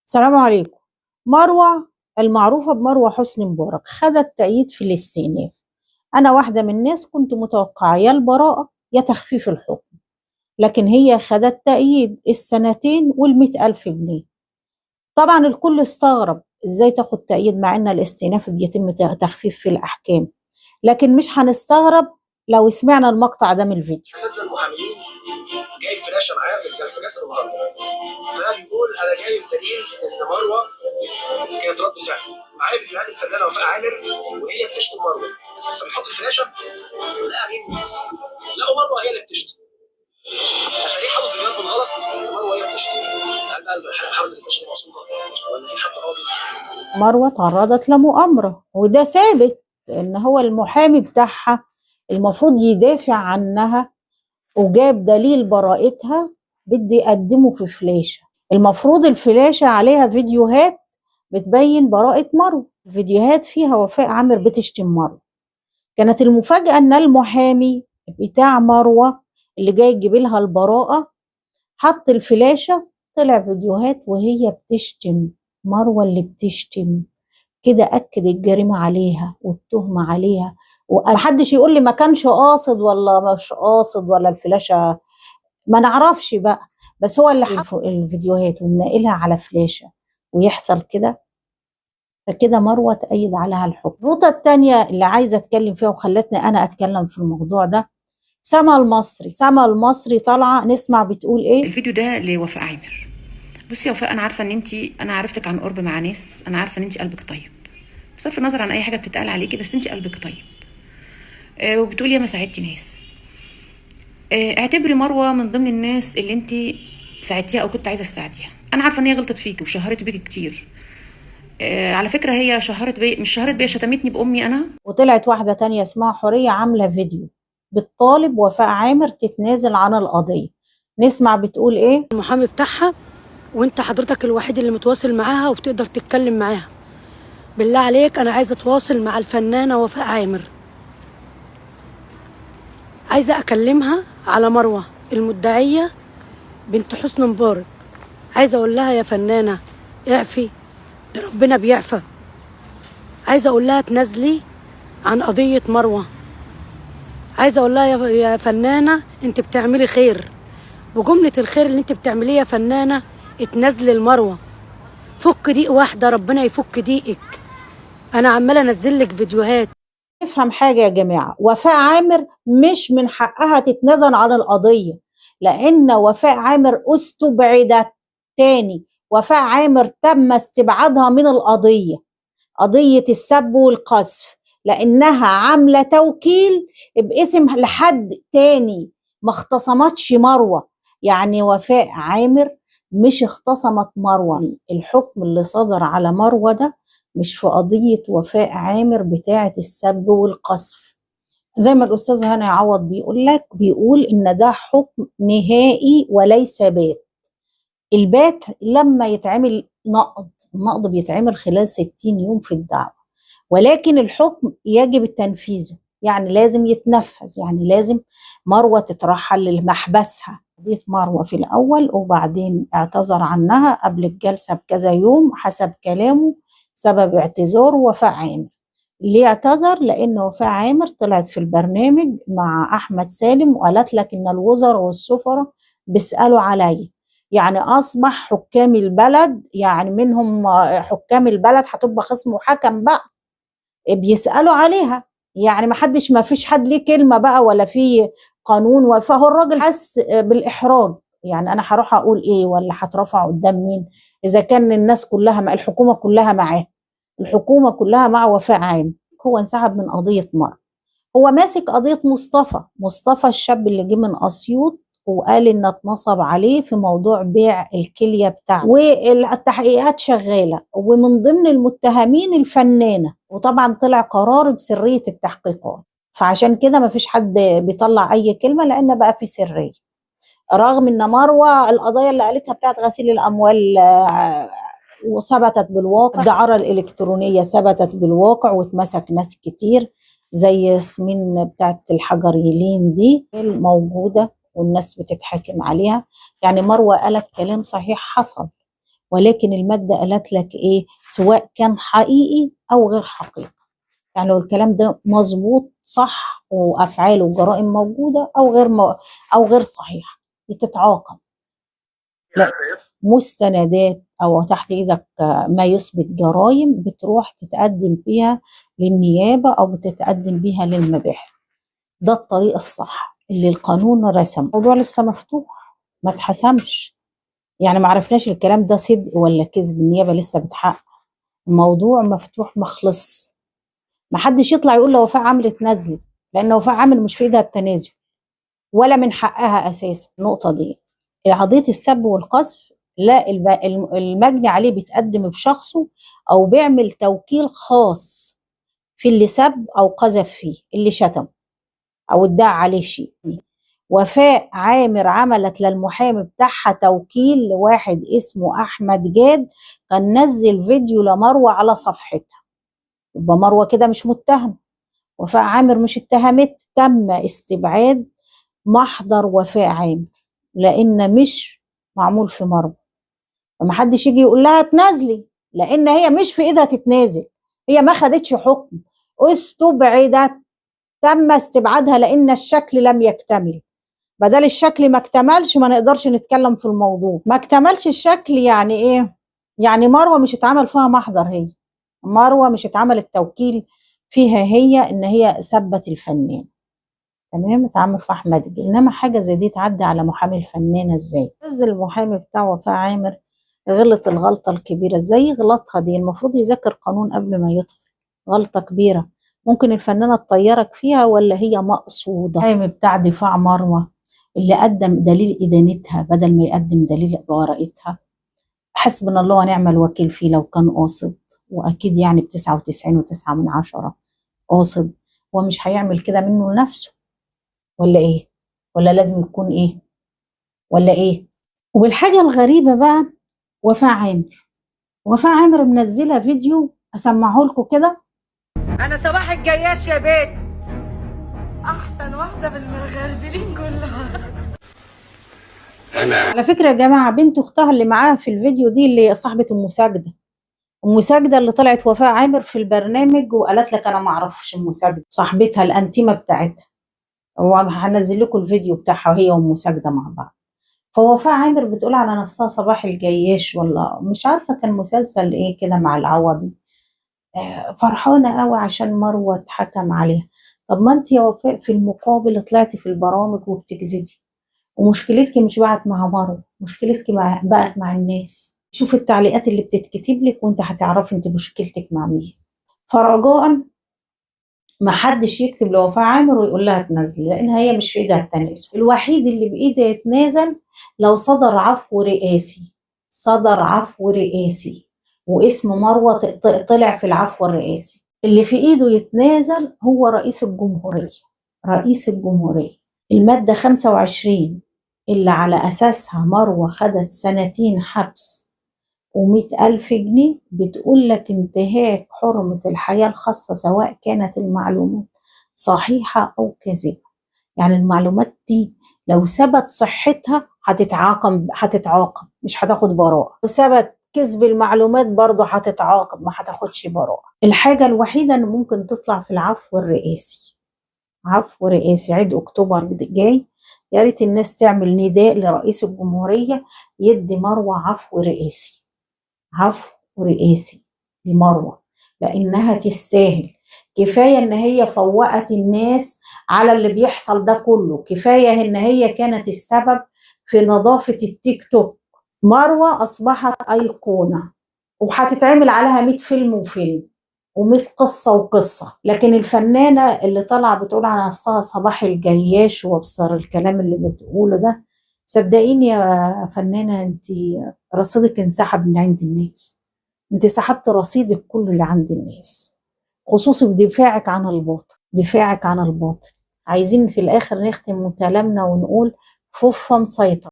السلام عليكم. مروة المعروفة بمروة حسني مبارك خدت تأييد في الاستئناف. أنا واحدة من الناس كنت متوقعة يا البراءة يا تخفيف الحكم، لكن هي خدت تأييد السنتين وال100,000 جنيه. طبعا الكل استغرب ازاي تاخد تأييد مع ان الاستئناف بيتم تخفيف في الأحكام، لكن مش هنستغرب لو سمعنا المقطع ده من الفيديو. ست المحامين جايب فلاشه معاه في جلسه النهارده، فبيقول انا جايب دليل ان مروه كانت رد فعل معايا فيديوهات الفنانه وفاء عامر وهي بتشتم مروه، فبيحط الفلاشه لا مين؟ لقوا مروه هي اللي بتشتم، اتاريه حاطط فيديوهات بالغلط مروه هي بتشتم. هل بقى حاولت التشتيم مقصوده ولا في حد قاضي؟ مروة تعرضت لمؤامرة وده ثابت ان هو المحامي بتاعها المفروض يدافع عنها، وجاب دليل براءتها بده يقدمه في فلاشة. المفروض الفلاشة عليها فيديوهات بتبين براءة مروة، فيديوهات فيها وفاء عامر بتشتم مروة. كانت المفاجأة ان المحامي بتاع مروة اللي جاي يجيب لها البراءة حط الفلاشة، طلع فيديوهات وهي بتشتم مروة اللي بتشتم. كده أكد الجريمة عليها والتهمة عليها، ومحدش يقول لي ما كانش قاصد ولا مش قاصد ولا الفلاشة ما نعرفش بقى، بس هو اللي حط الفيديوهات ومنقلها على فلاشة ويحصل كده. فكده مروة تأيد عليها الحكم. النقطة التانية اللي عايزة أتكلم فيها وخلتني أنا أتكلم في الموضوع ده، سما المصري طالعة نسمع بتقول إيه. الفيديو ده لوفاء عامر. بصي يا وفاء، انا عارفه ان انا عرفتك عن قرب مع ناس، انا عارفه ان انت قلبك طيب بصرف النظر عن اي حاجه بتتقال عليكي، بس انت قلبك طيب. وبتقولي يا ما ساعدتي ناس. اعتبري مروه من ضمن الناس اللي انت ساعدتيها او كنت عايزه تساعديها. انا عارفه ان هي غلطت فيكي وشهرت بيكي كتير. على فكره هي شهرت بي، مش شهرت بيا، شتمتني بامي انا. وطلعت واحدة تانية اسمها حورية عاملة فيديو بتطالب وفاء عامر تتنازل عن القضية. نسمع بتقول ايه. المحامي بتاعها وانت حضرتك الوحيد اللي متواصل معاها وبتقدر تتكلم معاها، بالله عليك انا عايزه اتواصل مع الفنانه وفاء عامر، عايزه اكلمها على مروه المدعيه بنت حسني مبارك. عايزه اقول لها يا فنانه اعفي، ده ربنا بيعفى. عايزه اقول لها تنازلي عن قضيه مروه. عايزه اقول لها يا فنانه انت بتعملي خير، وجمله الخير اللي انت بتعمليه يا فنانه اتنازلي لمروه. فك ضيق واحده ربنا يفك ضيقك. انا عماله انزل لك فيديوهات. نفهم حاجة يا جماعة، وفاء عامر مش من حقها تتنازل عن القضية، لأن وفاء عامر استبعدت. تاني، وفاء عامر تم استبعادها من القضية، قضية السب والقذف، لأنها عاملة توكيل باسم لحد تاني، ما اختصمتش مروة. يعني وفاء عامر مش اختصمت مروة. الحكم اللي صدر على مروة ده مش في قضية وفاء عامر بتاعة السب والقذف. زي ما الأستاذ هاني عوض بيقول لك، بيقول إن ده حكم نهائي وليس بات. البات لما يتعمل نقض، النقض بيتعمل خلال 60 يوم في الدعوة، ولكن الحكم يجب التنفيذ، يعني لازم يتنفذ، يعني لازم مروة تترحل لمحبسها. قضية مروة في الأول وبعدين اعتذر عنها قبل الجلسة بكذا يوم حسب كلامه، سبب اعتذاره وفاء عامر. ليه اعتذر؟ لأن وفاء عامر طلعت في البرنامج مع أحمد سالم وقالت لك إن الوزراء والسفراء بيسألوا عليا، يعني أصبح حكام البلد، يعني منهم حكام البلد هتبقى خصم وحكم بقى بيسألوا عليها، يعني ما فيش حد ليه كلمة بقى ولا في قانون. فهو الراجل حس بالإحراج، يعني أنا هروح أقول إيه ولا هترفع قدام مين إذا كان الناس كلها مع الحكومة كلها معاه، الحكومة كلها مع وفاء عام. هو انسحب من قضية مرة، هو ماسك قضية مصطفى الشاب اللي جه من أسيوط وقال إن اتنصب عليه في موضوع بيع الكلية بتاعته، والتحقيقات شغالة ومن ضمن المتهمين الفنانة، وطبعا طلع قرار بسرية التحقيقات، فعشان كده ما فيش حد بيطلع أي كلمة لأن بقى في سرية. رغم إن مروة القضايا اللي قالتها بتاعت غسيل الأموال وثبتت بالواقع، الدعارة الإلكترونية ثبتت بالواقع واتمسك ناس كتير زي ياسمين بتاعت الحجريين دي موجودة والناس بتتحاكم عليها. يعني مروة قالت كلام صحيح حصل، ولكن المادة قالت لك ايه، سواء كان حقيقي او غير حقيقي. يعني لو الكلام ده مظبوط صح وافعال وجرائم موجودة او غير صحيح تتعاقب. لا، مستندات او تحت ايدك ما يثبت جرائم بتروح تتقدم بيها للنيابة او بتتقدم بيها للمباحث. ده الطريق الصح اللي القانون رسم. الموضوع لسه مفتوح ما اتحسمش، يعني ما عرفناش الكلام ده صدق ولا كذب، النيابة لسه بتحقق. الموضوع مفتوح مخلص. ما حدش يطلع يقول لو وفاء عامل اتنازلت، لان وفاء عامل مش في ايدها التنازل ولا من حقها اساسا. النقطة دي قضية السب والقذف، لا المجني عليه بيتقدم بشخصه او بيعمل توكيل خاص في اللي سب او قذف فيه، اللي شتم او ادعى عليه شيء. وفاء عامر عملت للمحامي بتاعها توكيل لواحد اسمه احمد جاد، كان نزل فيديو لمروه على صفحتها. يبقى مروه كده مش متهم، وفاء عامر مش اتهمت. تم استبعاد محضر وفاء عامر لان مش معمول في مروه، فمحدش يجي يقول لها تنازلي، لان هي مش في ايدها تتنازل، هي ما خدتش حكم، استبعدت. تم استبعادها لان الشكل لم يكتمل. بدل الشكل ما اكتملش ما نقدرش نتكلم في الموضوع. ما اكتملش الشكل يعني ايه؟ يعني مروه مش اتعمل فيها محضر، هي مروه مش اتعمل التوكيل فيها هي ان هي سبت الفنان، تمام، اتعمل في احمد جه. انما حاجه زي دي تعدي على محامي الفنانه ازاي؟ نزل المحامي بتاع وفاء عامر غلط الغلطه الكبيره، ازاي يغلطها دي؟ المفروض يذاكر قانون قبل ما يدخل. غلطه كبيره ممكن الفنانه تطيرك فيها ولا هي مقصوده. المحامي بتاع دفاع مروه اللي قدم دليل إدانتها بدل ما يقدم دليل براءتها، حسبنا الله ونعم الوكيل فيه لو كان قاصد، وأكيد يعني ب99.9 قاصد، ومش هيعمل كده منه لنفسه ولا إيه؟ ولا لازم يكون إيه؟ ولا إيه؟ والحاجة الغريبة بقى وفاء عامر منزلة فيديو أسمعه لكم كده. انا صباح الجياش يا بيت، احسن واحده بالمغربلين كلها. على فكرة يا جماعة بنت أختها اللي معاها في الفيديو دي اللي صاحبة أم ساجدة اللي طلعت وفاء عامر في البرنامج وقالت لك أنا ما أعرفش أم ساجدة، صاحبتها الأنتيمة بتاعتها، وهنزل لكم الفيديو بتاعها وهي وأم ساجدة مع بعض. فوفاء عامر بتقول على نفسها صباح الجياش، ولا مش عارفة كان مسلسل إيه كده مع العوضي، فرحانة قوي عشان مروة اتحكم عليها. طب ما أنت يا وفاء في المقابل طلعتي في البرامج وبتكذبي، ومشكلتك مش بقت مع مروة، مشكلتك بقت مع الناس. شوف التعليقات اللي بتتكتب لك وانت هتعرفي انت مشكلتك مع مين. فرجاء ما حدش يكتب لوفاء عامر ويقول لها تنزل، لان هي مش في ايدها التنازل. الوحيد اللي بايده يتنازل لو صدر عفو رئاسي واسم مروة طلع في العفو الرئاسي. اللي في ايده يتنازل هو رئيس الجمهورية. المادة 25 اللي على أساسها مروة خدت 2 حبس و100,000 جنيه بتقول لك انتهاك حرمة الحياة الخاصة سواء كانت المعلومات صحيحة أو كاذبة. يعني المعلومات دي لو ثبت صحتها هتتعاقب مش هتاخد براءة، لو ثبت كذب المعلومات برضه هتتعاقب ما هتاخدش براءة. الحاجة الوحيدة اللي ممكن تطلع في العفو الرئاسي عيد أكتوبر جاي، يا ريت الناس تعمل نداء لرئيس الجمهورية يدي مروة عفو رئاسي لمروة، لأنها تستاهل. كفاية إن هي فوقت الناس على اللي بيحصل ده كله، كفاية إن هي كانت السبب في نظافة التيك توك. مروة أصبحت أيقونة وهتتعمل عليها 100 فيلم و100 قصة. لكن الفنانة اللي طالعة بتقول على نفسها صباح الجياش وابصر الكلام اللي بتقوله ده، صدقيني يا فنانة انت رصيدك انسحب من عند الناس، انت سحبت رصيدك كله اللي عند الناس، خصوصي بدفاعك عن الباطل. عايزين في الآخر نختم كلامنا ونقول فوفا مسيطر.